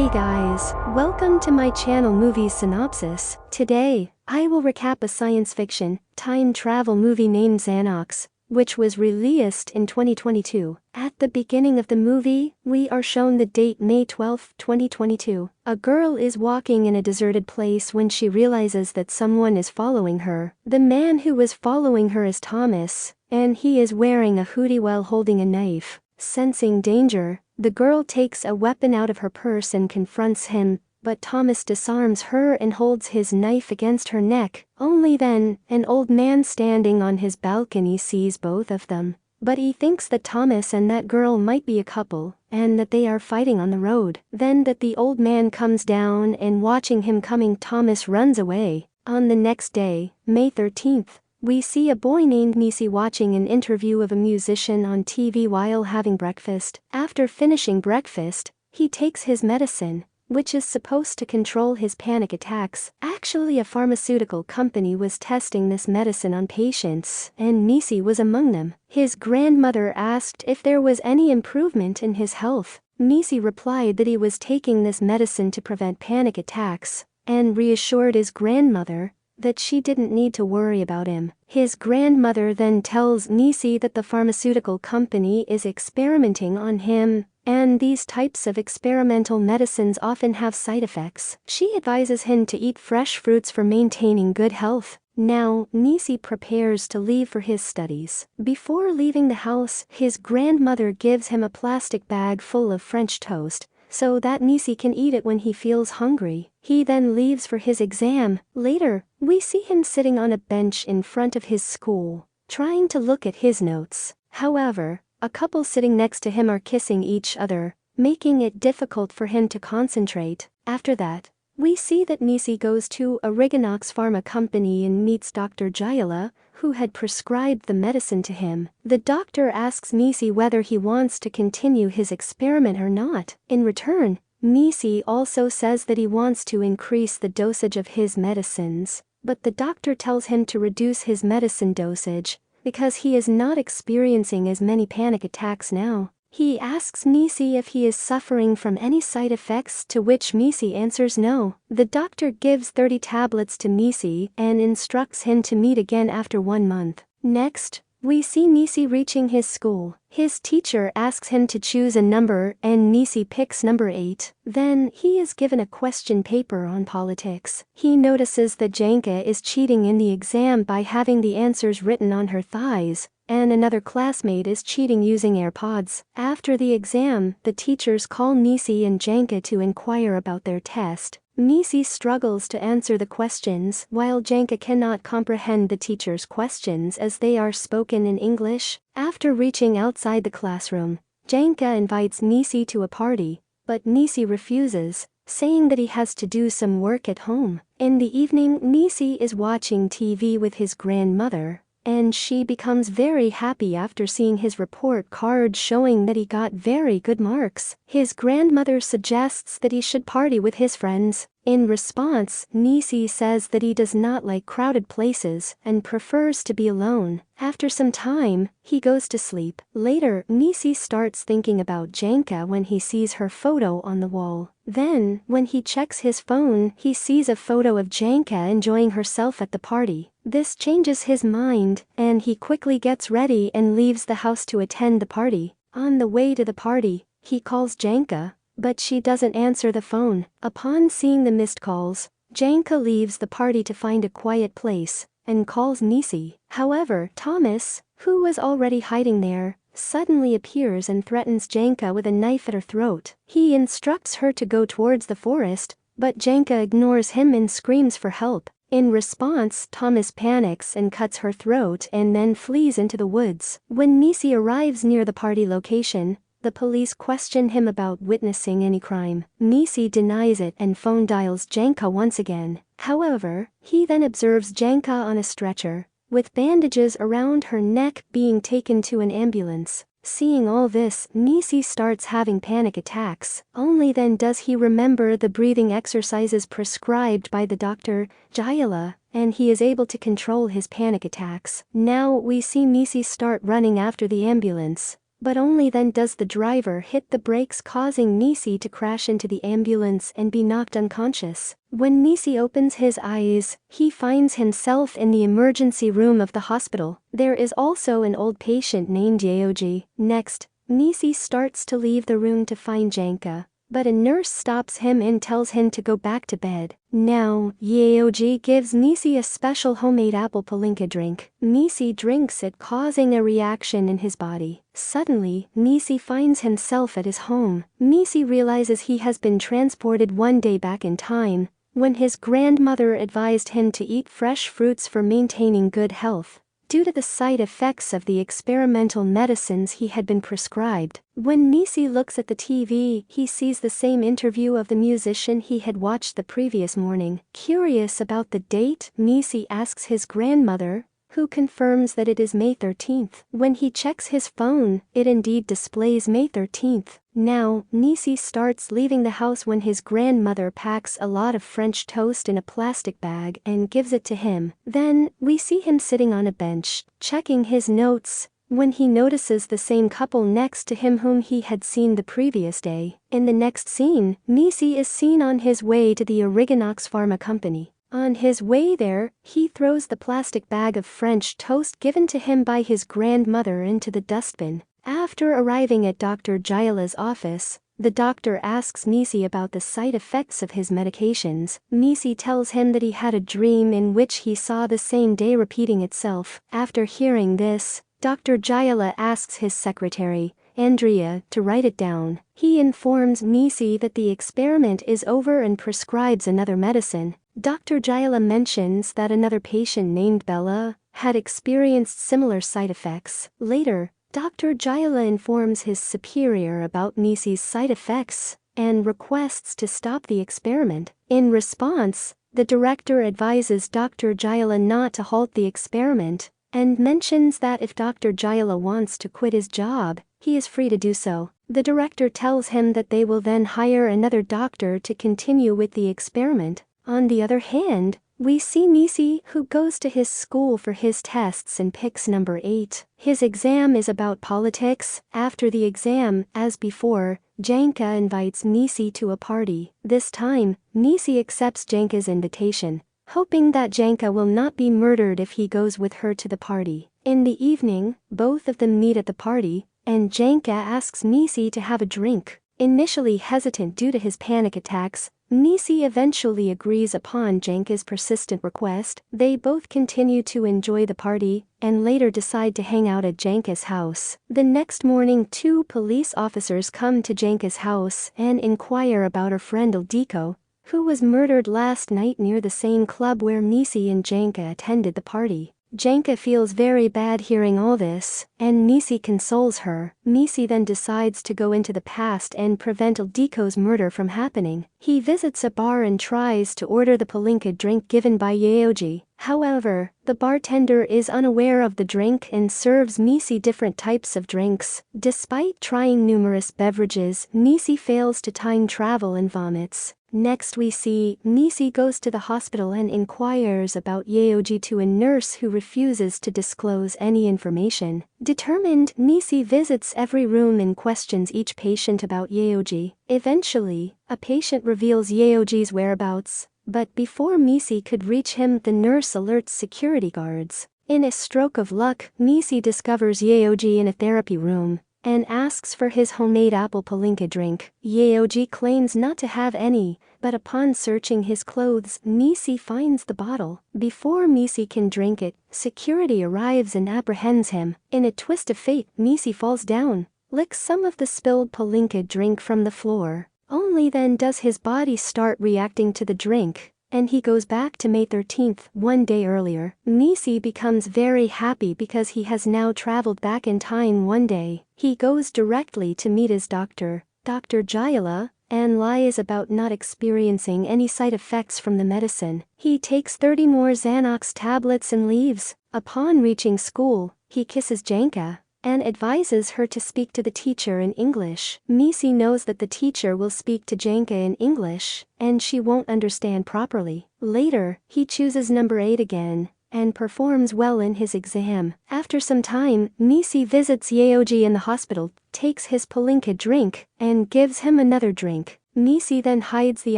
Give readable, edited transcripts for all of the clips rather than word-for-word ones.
Hey guys, welcome to my channel Movies Synopsis. Today, I will recap a science fiction, time travel movie named ZANOX, which was released in 2022. At the beginning of the movie, we are shown the date May 12, 2022. A girl is walking in a deserted place when she realizes that someone is following her. The man who was following her is Thomas, and he is wearing a hoodie while holding a knife. Sensing danger, the girl takes a weapon out of her purse and confronts him, but Thomas disarms her and holds his knife against her neck. Only then, an old man standing on his balcony sees both of them. But he thinks that Thomas and that girl might be a couple, and that they are fighting on the road. Then that the old man comes down and watching him coming, Thomas runs away. On the next day, May 13th, we see a boy named Nisi watching an interview of a musician on TV while having breakfast. After finishing breakfast, he takes his medicine, which is supposed to control his panic attacks. Actually, a pharmaceutical company was testing this medicine on patients, and Nisi was among them. His grandmother asked if there was any improvement in his health. Nisi replied that he was taking this medicine to prevent panic attacks, and reassured his grandmother that she didn't need to worry about him. His grandmother then tells Nisi that the pharmaceutical company is experimenting on him, and these types of experimental medicines often have side effects. She advises him to eat fresh fruits for maintaining good health. Now, Nisi prepares to leave for his studies. Before leaving the house, his grandmother gives him a plastic bag full of French toast, so that Nisi can eat it when he feels hungry. He then leaves for his exam. Later, we see him sitting on a bench in front of his school, trying to look at his notes. However, a couple sitting next to him are kissing each other, making it difficult for him to concentrate. After that, we see that Nisi goes to a ZANOX pharma company and meets Dr. Jayala, who had prescribed the medicine to him. The doctor asks Nisi whether he wants to continue his experiment or not. In return, Nisi also says that he wants to increase the dosage of his medicines, but the doctor tells him to reduce his medicine dosage, because he is not experiencing as many panic attacks now. He asks Nisi if he is suffering from any side effects, to which Nisi answers no. The doctor gives 30 tablets to Nisi and instructs him to meet again after 1 month. Next, we see Nisi reaching his school. His teacher asks him to choose a number and Nisi picks number 8. Then, he is given a question paper on politics. He notices that 𝐂𝐃𝐄𝐒 is cheating in the exam by having the answers written on her thighs, and another classmate is cheating using AirPods. After the exam, the teachers call Nisi and 𝐂𝐃𝐄𝐒 to inquire about their test. Nisi struggles to answer the questions, while 𝐂𝐃𝐄𝐒 cannot comprehend the teacher's questions as they are spoken in English. After reaching outside the classroom, 𝐂𝐃𝐄𝐒 invites Nisi to a party, but Nisi refuses, saying that he has to do some work at home. In the evening, Nisi is watching TV with his grandmother, and she becomes very happy after seeing his report card showing that he got very good marks. His grandmother suggests that he should party with his friends. In response, Nisi says that he does not like crowded places and prefers to be alone. After some time, he goes to sleep. Later, Nisi starts thinking about 𝐂𝐃𝐒 when he sees her photo on the wall. Then, when he checks his phone, he sees a photo of 𝐂𝐃𝐒 enjoying herself at the party. This changes his mind, and he quickly gets ready and leaves the house to attend the party. On the way to the party, he calls 𝐂𝐃𝐒, but she doesn't answer the phone. Upon seeing the missed calls, 𝐂𝐃𝐒 leaves the party to find a quiet place and calls Nisi. However, Thomas, who was already hiding there, suddenly appears and threatens 𝐂𝐃𝐒 with a knife at her throat. He instructs her to go towards the forest, but 𝐂𝐃𝐒 ignores him and screams for help. In response, Thomas panics and cuts her throat and then flees into the woods. When Nisi arrives near the party location, the police question him about witnessing any crime. Nisi denies it and phone dials 𝐂𝐃𝐒 once again. However, he then observes 𝐂𝐃𝐒 on a stretcher, with bandages around her neck, being taken to an ambulance. Seeing all this, Nisi starts having panic attacks. Only then does he remember the breathing exercises prescribed by the Dr. Jayala, and he is able to control his panic attacks. Now we see Nisi start running after the ambulance, but only then does the driver hit the brakes, causing Nisi to crash into the ambulance and be knocked unconscious. When Nisi opens his eyes, he finds himself in the emergency room of the hospital. There is also an old patient named 𝐂𝐄𝐒. Next, Nisi starts to leave the room to find 𝐁𝐃𝐒, but a nurse stops him and tells him to go back to bed. Now, 𝐂𝐄𝐒 gives Nisi a special homemade apple palinka drink. Nisi drinks it, causing a reaction in his body. Suddenly, Nisi finds himself at his home. Nisi realizes he has been transported one day back in time, when his grandmother advised him to eat fresh fruits for maintaining good health, due to the side effects of the experimental medicines he had been prescribed. When Nisi looks at the TV, he sees the same interview of the musician he had watched the previous morning. Curious about the date, Nisi asks his grandmother, who confirms that it is May 13th. When he checks his phone, it indeed displays May 13th. Now, Nisi starts leaving the house when his grandmother packs a lot of French toast in a plastic bag and gives it to him. Then, we see him sitting on a bench, checking his notes, when he notices the same couple next to him whom he had seen the previous day. In the next scene, Nisi is seen on his way to the ZANOX pharma company. On his way there, he throws the plastic bag of French toast given to him by his grandmother into the dustbin. After arriving at Dr. Jayala's office, the doctor asks Nisi about the side effects of his medications. Nisi tells him that he had a dream in which he saw the same day repeating itself. After hearing this, Dr. Jayala asks his secretary, Andrea, to write it down. He informs Nisi that the experiment is over and prescribes another medicine. Dr. Jayala mentions that another patient named Bella had experienced similar side effects. Later, Dr. Jayala informs his superior about Nisi's side effects and requests to stop the experiment. In response, the director advises Dr. Jayala not to halt the experiment and mentions that if Dr. Jayala wants to quit his job, he is free to do so. The director tells him that they will then hire another doctor to continue with the experiment. On the other hand, we see Nisi, who goes to his school for his tests and picks number 8. His exam is about politics. After the exam, as before, 𝐁𝐃𝐒 invites Nisi to a party. This time, Nisi accepts 𝐁𝐃𝐒's invitation, hoping that 𝐁𝐃𝐒 will not be murdered if he goes with her to the party. In the evening, both of them meet at the party, and 𝐁𝐃𝐒 asks Nisi to have a drink. Initially hesitant due to his panic attacks, Nisi eventually agrees upon 𝐁𝐃𝐒's persistent request. They both continue to enjoy the party, and later decide to hang out at 𝐁𝐃𝐒's house. The next morning, 2 police officers come to 𝐁𝐃𝐒's house and inquire about her friend 𝐿𝐷𝐄𝐒, who was murdered last night near the same club where Nisi and 𝐁𝐃𝐒 attended the party. 𝐁𝐃𝐒 feels very bad hearing all this, and Nisi consoles her. Nisi then decides to go into the past and prevent 𝐿𝐷𝐄𝐒's murder from happening. He visits a bar and tries to order the palinka drink given by 𝐂𝐄𝐒. However, the bartender is unaware of the drink and serves Nisi different types of drinks. Despite trying numerous beverages, Nisi fails to time travel and vomits. Next we see, Nisi goes to the hospital and inquires about 𝐂𝐄𝐒 to a nurse who refuses to disclose any information. Determined, Nisi visits every room and questions each patient about 𝐂𝐄𝐒. Eventually, a patient reveals 𝐂𝐄𝐒's whereabouts, but before Nisi could reach him, the nurse alerts security guards. In a stroke of luck, Nisi discovers 𝐂𝐄𝐒 in a therapy room and asks for his homemade apple palinka drink. 𝐂𝐄𝐒 claims not to have any, but upon searching his clothes, Nisi finds the bottle. Before Nisi can drink it, security arrives and apprehends him. In a twist of fate, Nisi falls down, licks some of the spilled palinka drink from the floor. Only then does his body start reacting to the drink, and he goes back to May 13th, one day earlier. Nisi becomes very happy because he has now traveled back in time one day. He goes directly to meet his doctor, Dr. Jayala, and lies about not experiencing any side effects from the medicine. He takes 30 more ZANOX tablets and leaves. Upon reaching school, he kisses 𝐁𝐃𝐒 and advises her to speak to the teacher in English. Nisi knows that the teacher will speak to 𝐁𝐃𝐒 in English, and she won't understand properly. Later, he chooses number 8 again, and performs well in his exam. After some time, Mise visits Yeoji in the hospital, takes his palinka drink, and gives him another drink. Mise then hides the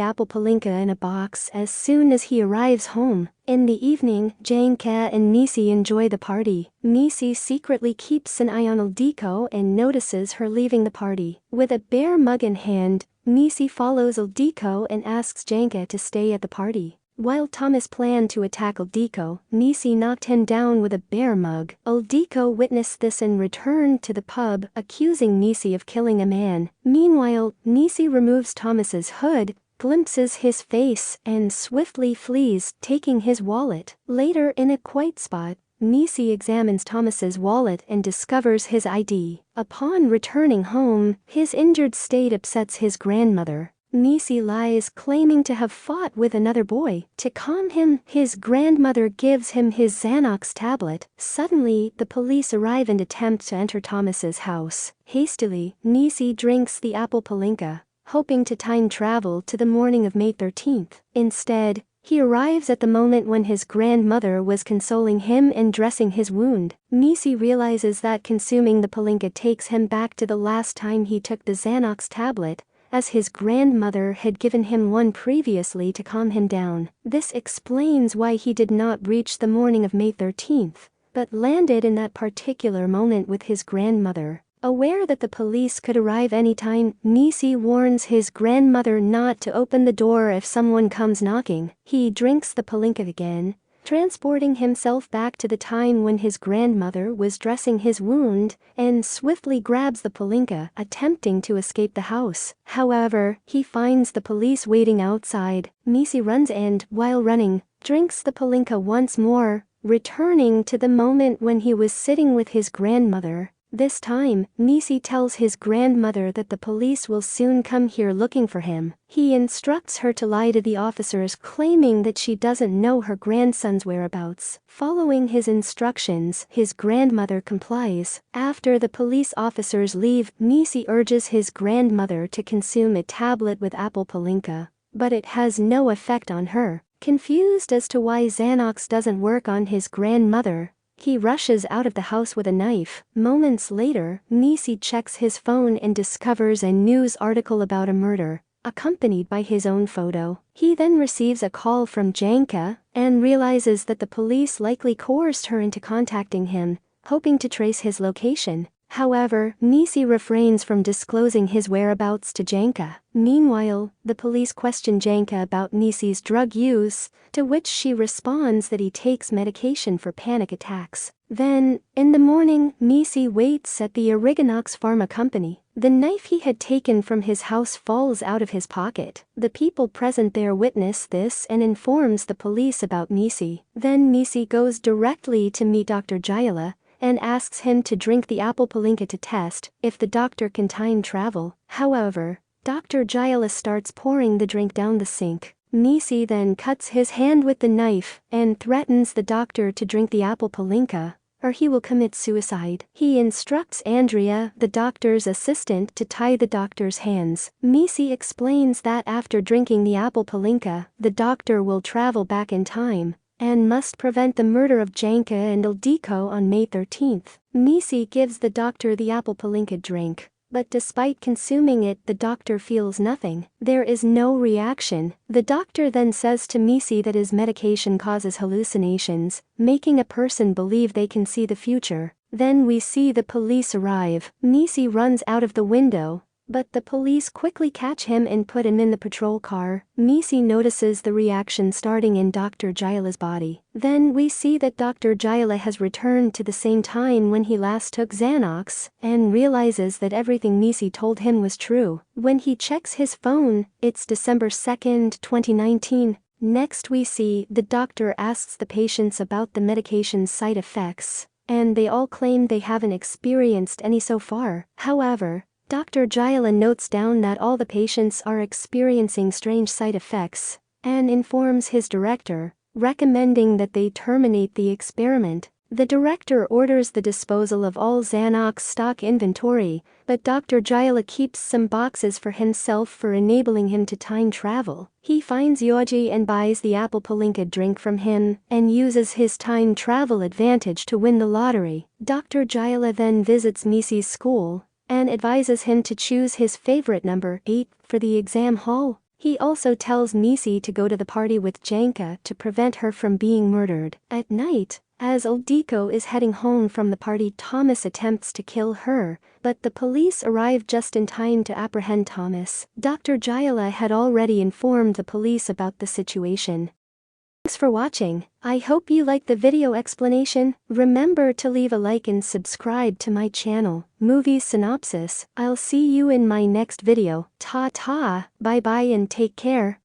apple palinka in a box as soon as he arrives home. In the evening, 𝐁𝐃𝐒 and Mise enjoy the party. Mise secretly keeps an eye on 𝐂𝐷𝐿𝐷𝐼𝐾𝐒 and notices her leaving the party. With a bear mug in hand, Mise follows 𝐂𝐷𝐿𝐷𝐼𝐾𝐒 and asks 𝐁𝐃𝐒 to stay at the party. While Thomas planned to attack 𝐂𝐷𝐿𝐷𝐼𝐾𝐒, Mise knocked him down with a bear mug. 𝐂𝐷𝐿𝐷𝐼𝐾𝐒 witnessed this and returned to the pub, accusing Mise of killing a man. Meanwhile, Mise removes Thomas's hood, glimpses his face, and swiftly flees, taking his wallet. Later, in a quiet spot, Mise examines Thomas's wallet and discovers his ID. Upon returning home, his injured state upsets his grandmother. Mise lies, claiming to have fought with another boy. To calm him, his grandmother gives him his ZANOX tablet. Suddenly, the police arrive and attempt to enter Thomas's house. Hastily, Mise drinks the apple palinka, hoping to time travel to the morning of May 13th. Instead, he arrives at the moment when his grandmother was consoling him and dressing his wound. Mise realizes that consuming the palinka takes him back to the last time he took the ZANOX tablet, as his grandmother had given him one previously to calm him down. This explains why he did not reach the morning of May 13th, but landed in that particular moment with his grandmother. Aware that the police could arrive anytime, Mise warns his grandmother not to open the door if someone comes knocking. He drinks the palinka again, transporting himself back to the time when his grandmother was dressing his wound, and swiftly grabs the palinka, attempting to escape the house. However, he finds the police waiting outside. Mise runs and, while running, drinks the palinka once more, returning to the moment when he was sitting with his grandmother. This time, Mise tells his grandmother that the police will soon come here looking for him. He instructs her to lie to the officers, claiming that she doesn't know her grandson's whereabouts. Following his instructions, his grandmother complies. After the police officers leave, Mise urges his grandmother to consume a tablet with apple palinka, but it has no effect on her. Confused as to why ZANOX doesn't work on his grandmother, he rushes out of the house with a knife. Moments later, Mise checks his phone and discovers a news article about a murder, accompanied by his own photo. He then receives a call from 𝐁𝐃𝐒 and realizes that the police likely coerced her into contacting him, hoping to trace his location. However, Mise refrains from disclosing his whereabouts to 𝐁𝐃𝐒. Meanwhile, the police question 𝐁𝐃𝐒 about Mise's drug use, to which she responds that he takes medication for panic attacks. Then, in the morning, Mise waits at the 𝐂𝐷𝐿𝐷𝐼𝐾𝐒 company. The knife he had taken from his house falls out of his pocket. The people present there witness this and informs the police about Mise. Then Mise goes directly to meet Dr. 𝐁𝐿𝐷𝐼𝐾𝐒 and asks him to drink the apple palinka to test if the doctor can time travel. However, Dr. 𝐁𝐿𝐷𝐼𝐾𝐒 starts pouring the drink down the sink. Mise then cuts his hand with the knife and threatens the doctor to drink the apple palinka, or he will commit suicide. He instructs Andrea, the doctor's assistant, to tie the doctor's hands. Mise explains that after drinking the apple palinka, the doctor will travel back in time and must prevent the murder of 𝐁𝐃𝐒 and 𝐂𝐷𝐿𝐷𝐼𝐾𝐒 on May 13th. Mise gives the doctor the apple palinka drink, but despite consuming it, the doctor feels nothing. There is no reaction. The doctor then says to Mise that his medication causes hallucinations, making a person believe they can see the future. Then we see the police arrive. Mise runs out of the window, but the police quickly catch him and put him in the patrol car. Mise notices the reaction starting in Dr. 𝐁𝐿𝐷𝐼𝐾𝐒's body. Then we see that Dr. 𝐁𝐿𝐷𝐼𝐾𝐒 has returned to the same time when he last took ZANOX, and realizes that everything Mise told him was true. When he checks his phone, it's December 2nd, 2019. Next we see the doctor asks the patients about the medication's side effects, and they all claim they haven't experienced any so far. However, Dr. 𝐁𝐿𝐷𝐼𝐾𝐒 notes down that all the patients are experiencing strange side effects, and informs his director, recommending that they terminate the experiment. The director orders the disposal of all ZANOX stock inventory, but Dr. J.L.A. keeps some boxes for himself for enabling him to time travel. He finds Yoji and buys the apple palinka drink from him, and uses his time travel advantage to win the lottery. Dr. J.L.A. then visits Misi's school, and advises him to choose his favorite number, 8, for the exam hall. He also tells Misi to go to the party with Janka to prevent her from being murdered. At night, as Ildiko is heading home from the party, Thomas attempts to kill her, but the police arrive just in time to apprehend Thomas. Dr. J.L.A. had already informed the police about the situation. Thanks for watching. I hope you liked the video explanation. Remember to leave a like and subscribe to my channel, Movie Synopsis. I'll see you in my next video. Ta-ta, bye-bye and take care.